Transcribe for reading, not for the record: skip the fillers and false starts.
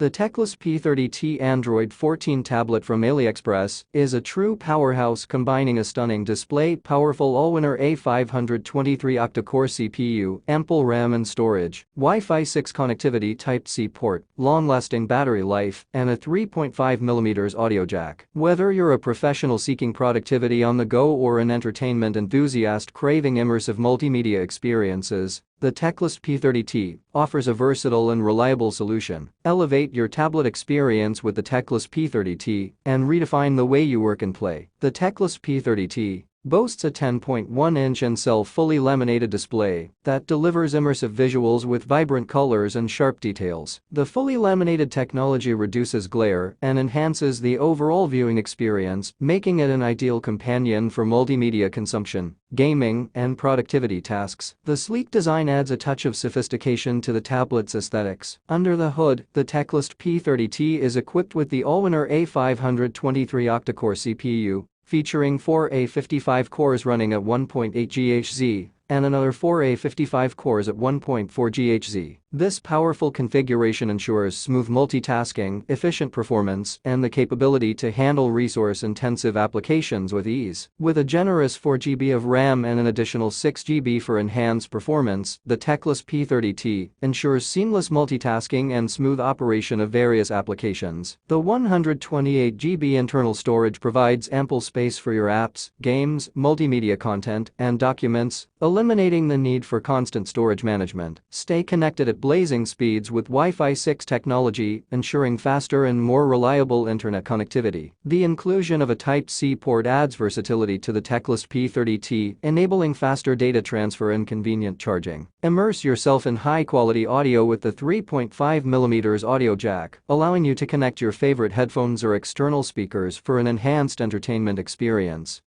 The Teclast P30T Android 14 tablet from Aliexpress is a true powerhouse, combining a stunning display, powerful Allwinner A523 octa-core CPU, ample RAM and storage, Wi-Fi 6 connectivity Type-C port, long-lasting battery life, and a 3.5mm audio jack. Whether you're a professional seeking productivity on the go or an entertainment enthusiast craving immersive multimedia experiences, the Teclast P30T offers a versatile and reliable solution. Elevate your tablet experience with the Teclast P30T and redefine the way you work and play. The Teclast P30T boasts a 10.1-inch Incell fully laminated display that delivers immersive visuals with vibrant colors and sharp details. The fully laminated technology reduces glare and enhances the overall viewing experience, making it an ideal companion for multimedia consumption, gaming, and productivity tasks. The sleek design adds a touch of sophistication to the tablet's aesthetics. Under the hood, the Teclast P30T is equipped with the Allwinner A523 octa-core CPU, featuring 4 A55 cores running at 1.8 GHz and another 4 A55 cores at 1.4 GHz. This powerful configuration ensures smooth multitasking, efficient performance, and the capability to handle resource-intensive applications with ease. With a generous 4GB of RAM and an additional 6GB for enhanced performance, the Teclast P30T ensures seamless multitasking and smooth operation of various applications. The 128GB internal storage provides ample space for your apps, games, multimedia content, and documents, eliminating the need for constant storage management. Stay connected at blazing speeds with Wi-Fi 6 technology, ensuring faster and more reliable internet connectivity. The inclusion of a Type-C port adds versatility to the Teclast P30T, enabling faster data transfer and convenient charging. Immerse yourself in high-quality audio with the 3.5mm audio jack, allowing you to connect your favorite headphones or external speakers for an enhanced entertainment experience.